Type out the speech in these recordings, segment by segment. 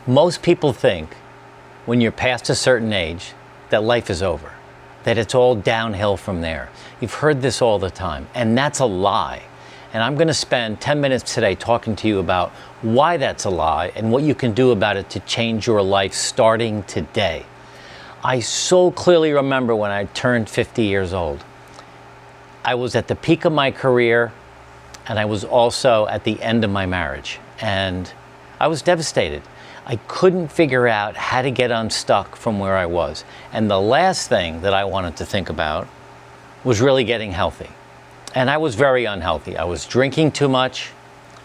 Most people think when you're past a certain age that life is over, that it's all downhill from there. You've heard this all the time, and that's a lie. And I'm going to spend 10 minutes today talking to you about why that's a lie and what you can do about it to change your life starting today. I so clearly remember when I turned 50 years old. I was at the peak of my career, and I was also at the end of my marriage. And I was devastated. I couldn't figure out how to get unstuck from where I was. And the last thing that I wanted to think about was really getting healthy. And I was very unhealthy. I was drinking too much.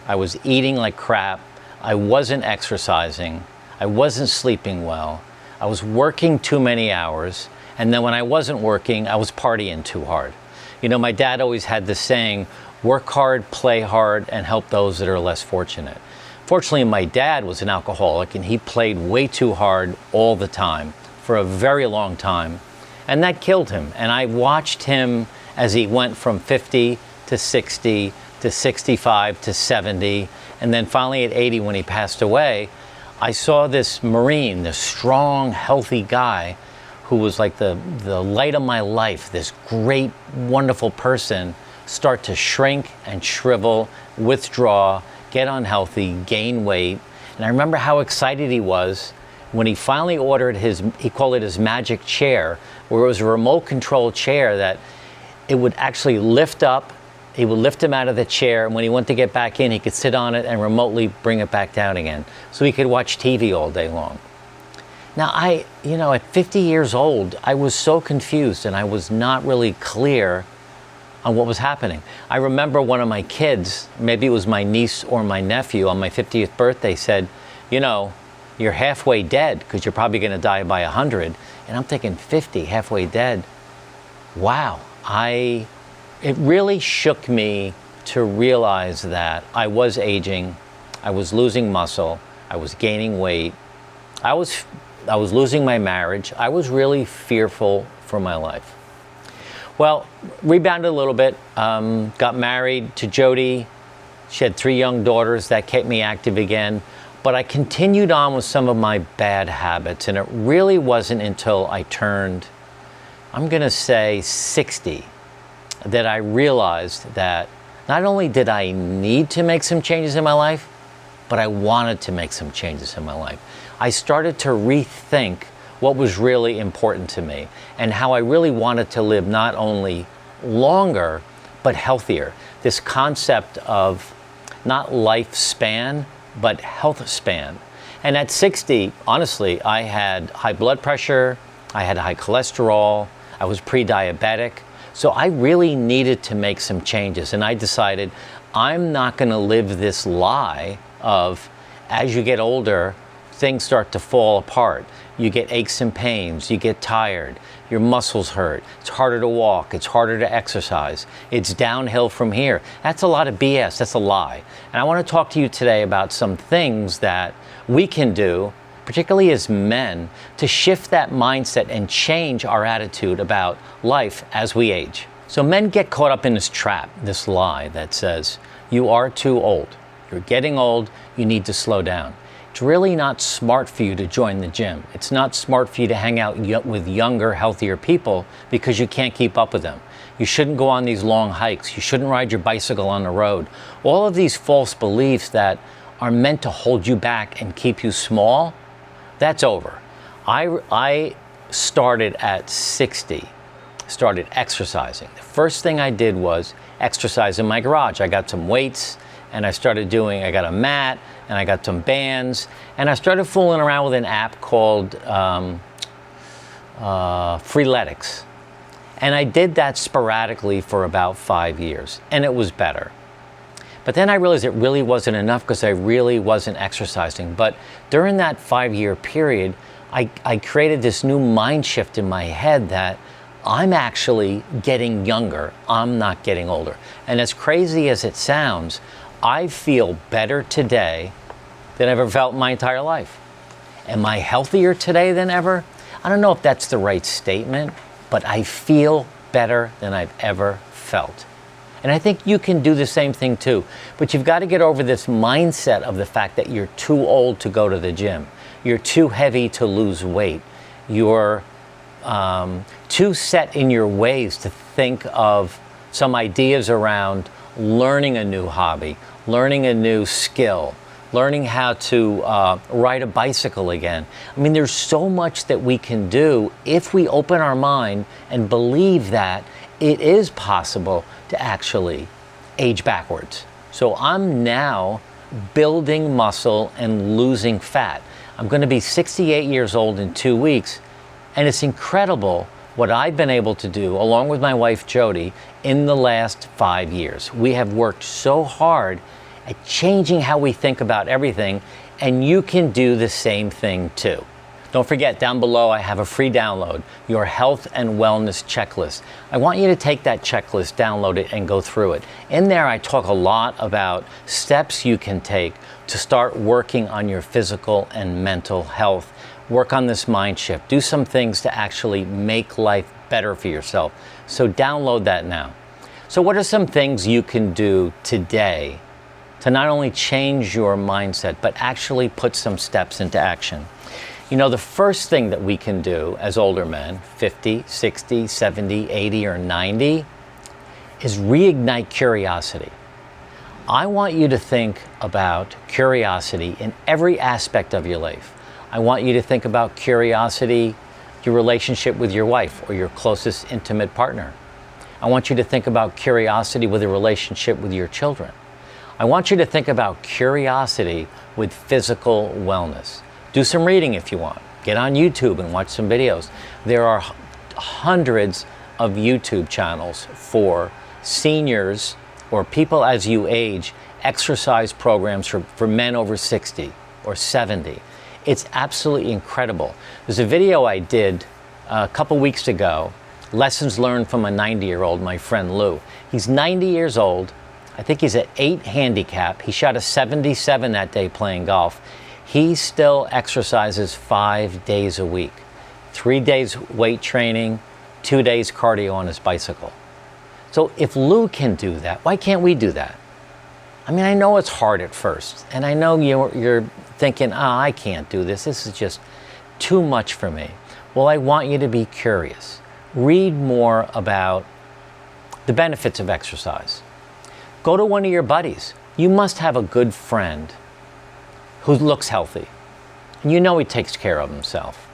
I was eating like crap. I wasn't exercising. I wasn't sleeping well. I was working too many hours. And then when I wasn't working, I was partying too hard. You know, my dad always had this saying, work hard, play hard, and help those that are less fortunate. Fortunately, my dad was an alcoholic, and he played way too hard all the time for a very long time, and that killed him. And I watched him as he went from 50 to 60 to 65 to 70, and then finally at 80 when he passed away, I saw this Marine, this strong, healthy guy who was like the light of my life, this great, wonderful person, start to shrink and shrivel, withdraw, get unhealthy, gain weight. And I remember how excited he was when he finally ordered he called it his magic chair, where it was a remote control chair that it would actually lift up. He would lift him out of the chair, and when he went to get back in, he could sit on it and remotely bring it back down again. So he could watch TV all day long. Now at 50 years old, I was so confused and I was not really clear on what was happening. I remember one of my kids, maybe it was my niece or my nephew, on my 50th birthday said, you're halfway dead because you're probably going to die by 100. And I'm thinking, 50, halfway dead. Wow. It really shook me to realize that I was aging, I was losing muscle, I was gaining weight, I was losing my marriage. I was really fearful for my life. Well, rebounded a little bit, got married to Jody. She had 3 young daughters. That kept me active again. But I continued on with some of my bad habits, and it really wasn't until I turned, I'm going to say 60, that I realized that not only did I need to make some changes in my life, but I wanted to make some changes in my life. I started to rethink what was really important to me and how I really wanted to live not only longer, but healthier. This concept of not lifespan, but health span. And at 60, honestly, I had high blood pressure, I had high cholesterol, I was pre-diabetic. So I really needed to make some changes. And I decided I'm not going to live this lie of, as you get older, things start to fall apart. You get aches and pains, you get tired, your muscles hurt, it's harder to walk, it's harder to exercise, it's downhill from here. That's a lot of BS, that's a lie. And I want to talk to you today about some things that we can do, particularly as men, to shift that mindset and change our attitude about life as we age. So men get caught up in this trap, this lie that says, you are too old, you're getting old, you need to slow down. It's really not smart for you to join the gym. It's not smart for you to hang out with younger, healthier people because you can't keep up with them. You shouldn't go on these long hikes. You shouldn't ride your bicycle on the road. All of these false beliefs that are meant to hold you back and keep you small, that's over. I started at 60, started exercising. The first thing I did was exercise in my garage. I got some weights and I got a mat and I got some bands, and I started fooling around with an app called Freeletics. And I did that sporadically for about 5 years, and it was better. But then I realized it really wasn't enough because I really wasn't exercising. But during that 5-year period, I created this new mind shift in my head that I'm actually getting younger, I'm not getting older. And as crazy as it sounds, I feel better today than I've ever felt in my entire life. Am I healthier today than ever? I don't know if that's the right statement, but I feel better than I've ever felt. And I think you can do the same thing too. But you've got to get over this mindset of the fact that you're too old to go to the gym. You're too heavy to lose weight. You're too set in your ways to think of some ideas around learning a new hobby, learning a new skill, learning how to ride a bicycle again. I mean, there's so much that we can do if we open our mind and believe that it is possible to actually age backwards. So I'm now building muscle and losing fat. I'm going to be 68 years old in 2 weeks, and it's incredible what I've been able to do, along with my wife Jody, in the last 5 years. We have worked so hard at changing how we think about everything, and you can do the same thing too. Don't forget, down below I have a free download, your health and wellness checklist. I want you to take that checklist, download it, and go through it. In there I talk a lot about steps you can take to start working on your physical and mental health. Work on this mind shift. Do some things to actually make life better for yourself. So download that now. So what are some things you can do today to not only change your mindset, but actually put some steps into action? You know, the first thing that we can do as older men, 50, 60, 70, 80, or 90, is reignite curiosity. I want you to think about curiosity in every aspect of your life. I want you to think about curiosity, your relationship with your wife or your closest intimate partner. I want you to think about curiosity with a relationship with your children. I want you to think about curiosity with physical wellness. Do some reading if you want. Get on YouTube and watch some videos. There are hundreds of YouTube channels for seniors or people as you age, exercise programs for men over 60 or 70. It's absolutely incredible. There's a video I did a couple weeks ago, lessons learned from a 90-year-old, my friend Lou. He's 90 years old. I think he's at 8 handicap. He shot a 77 that day playing golf. He still exercises 5 days a week. 3 days weight training, 2 days cardio on his bicycle. So if Lou can do that, why can't we do that? I mean, I know it's hard at first, and I know you're thinking, I can't do this. This is just too much for me. Well, I want you to be curious. Read more about the benefits of exercise. Go to one of your buddies. You must have a good friend who looks healthy, and you know he takes care of himself.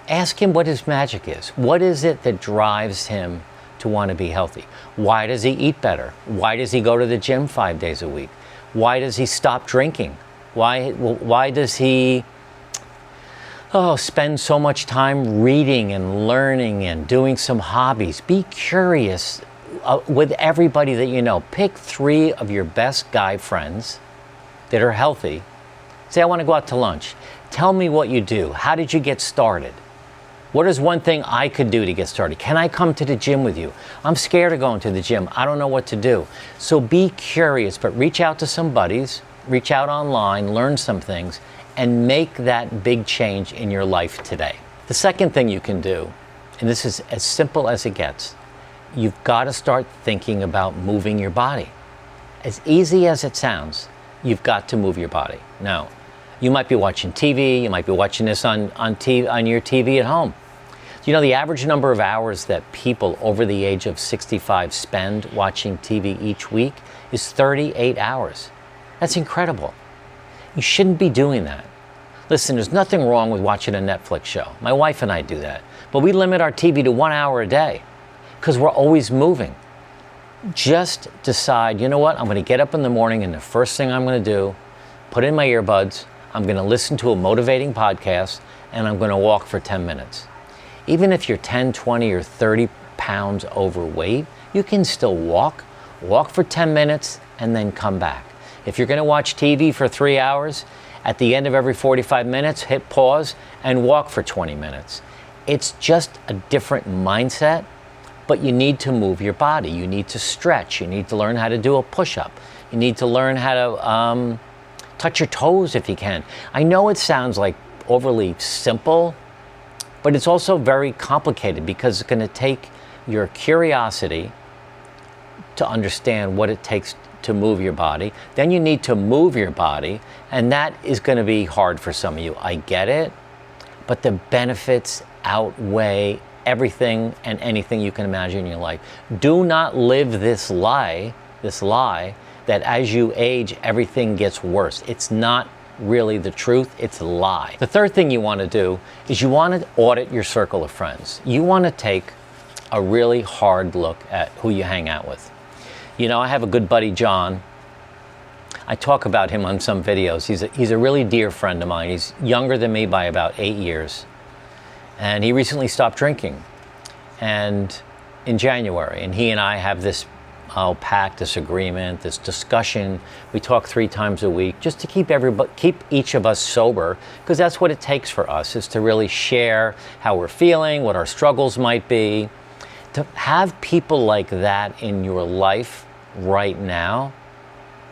Ask him what his magic is. What is it that drives him to want to be healthy? Why does he eat better? Why does he go to the gym 5 days a week? Why does he stop drinking? Why does he spend so much time reading and learning and doing some hobbies? Be curious with everybody that you know. Pick 3 of your best guy friends that are healthy. Say, I want to go out to lunch. Tell me what you do. How did you get started? What is one thing I could do to get started? Can I come to the gym with you? I'm scared of going to the gym. I don't know what to do. So be curious, but reach out to some buddies, reach out online, learn some things, and make that big change in your life today. The second thing you can do, and this is as simple as it gets, you've got to start thinking about moving your body. As easy as it sounds, you've got to move your body. Now, you might be watching TV, you might be watching this on your TV at home. You know, the average number of hours that people over the age of 65 spend watching TV each week is 38 hours. That's incredible. You shouldn't be doing that. Listen, there's nothing wrong with watching a Netflix show. My wife and I do that. But we limit our TV to 1 hour a day because we're always moving. Just decide, you know what, I'm going to get up in the morning and the first thing I'm going to do, put in my earbuds, I'm going to listen to a motivating podcast, and I'm going to walk for 10 minutes. Even if you're 10, 20, or 30 pounds overweight, you can still walk for 10 minutes, and then come back. If you're going to watch TV for 3 hours, at the end of every 45 minutes, hit pause and walk for 20 minutes. It's just a different mindset. But you need to move your body. You need to stretch. You need to learn how to do a push-up. You need to learn how to touch your toes if you can. I know it sounds like overly simple, but it's also very complicated because it's going to take your curiosity to understand what it takes to move your body. Then you need to move your body, and that is going to be hard for some of you. I get it, but the benefits outweigh everything and anything you can imagine in your life. Do not live this lie that as you age, everything gets worse. It's not really the truth, it's a lie. The third thing you want to do is you want to audit your circle of friends. You want to take a really hard look at who you hang out with. You know, I have a good buddy, John. I talk about him on some videos. He's a really dear friend of mine. He's younger than me by about 8 years. And he recently stopped drinking, and in January. And he and I have this pact, this agreement, this discussion. We talk 3 times a week just to keep each of us sober, because that's what it takes for us, is to really share how we're feeling, what our struggles might be. To have people like that in your life right now,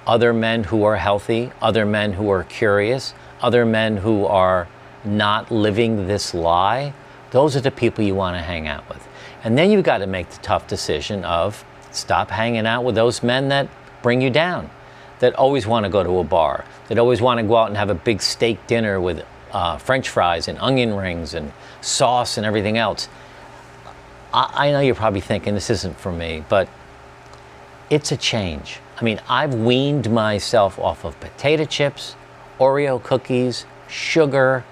other men who are healthy, other men who are curious, other men who are not living this lie, those are the people you want to hang out with. And then you've got to make the tough decision of stop hanging out with those men that bring you down, that always want to go to a bar, that always want to go out and have a big steak dinner with French fries and onion rings and sauce and everything else. I know you're probably thinking this isn't for me, but it's a change. I mean, I've weaned myself off of potato chips, Oreo cookies, sugar,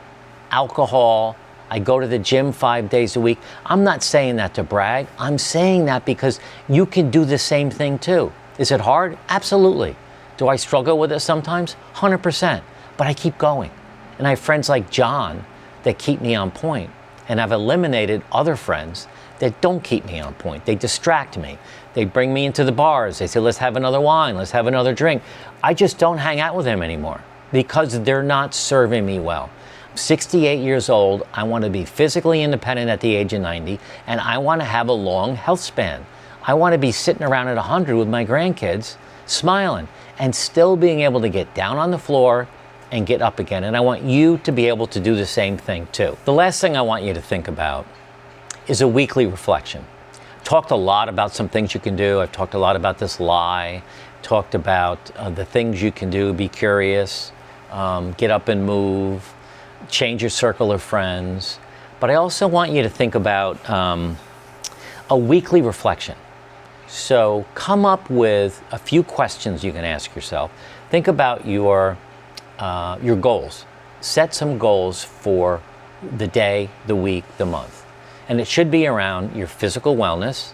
alcohol. I go to the gym 5 days a week. I'm not saying that to brag. I'm saying that because you can do the same thing too. Is it hard? Absolutely. Do I struggle with it sometimes? 100%. But I keep going. And I have friends like John that keep me on point. And I've eliminated other friends that don't keep me on point. They distract me. They bring me into the bars. They say, let's have another wine, let's have another drink. I just don't hang out with them anymore because they're not serving me well. I'm 68 years old. I want to be physically independent at the age of 90, and I want to have a long health span. I want to be sitting around at 100 with my grandkids, smiling, and still being able to get down on the floor and get up again. And I want you to be able to do the same thing too. The last thing I want you to think about is a weekly reflection. Talked a lot about some things you can do. I've talked a lot about this lie, talked about the things you can do. Be curious, get up and move, change your circle of friends. But I also want you to think about a weekly reflection. So come up with a few questions you can ask yourself. Think about your goals. Set some goals for the day, the week, the month. And it should be around your physical wellness,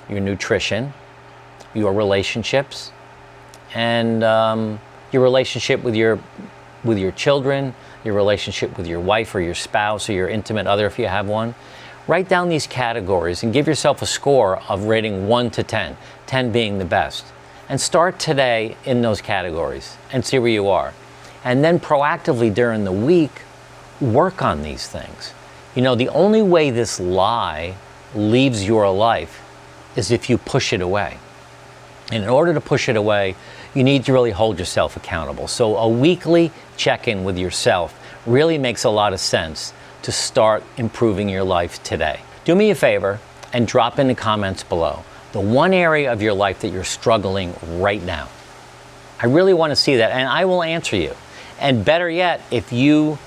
your nutrition, your relationships, and your relationship with your children, your relationship with your wife or your spouse or your intimate other if you have one. Write down these categories and give yourself a score of rating 1 to 10, 10 being the best. And start today in those categories and see where you are. And then proactively during the week, work on these things. You know, the only way this lie leaves your life is if you push it away. And in order to push it away, you need to really hold yourself accountable. So a weekly check-in with yourself really makes a lot of sense to start improving your life today. Do me a favor and drop in the comments below the one area of your life that you're struggling right now. I really want to see that, and I will answer you. And better yet, if you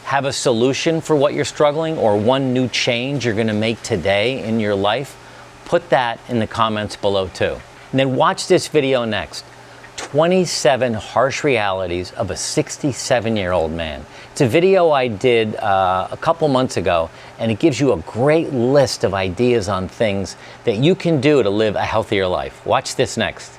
have a solution for what you're struggling or one new change you're going to make today in your life, put that in the comments below too. And then watch this video next. 27 harsh realities of a 67-year-old man. It's a video I did a couple months ago, and it gives you a great list of ideas on things that you can do to live a healthier life. Watch this next.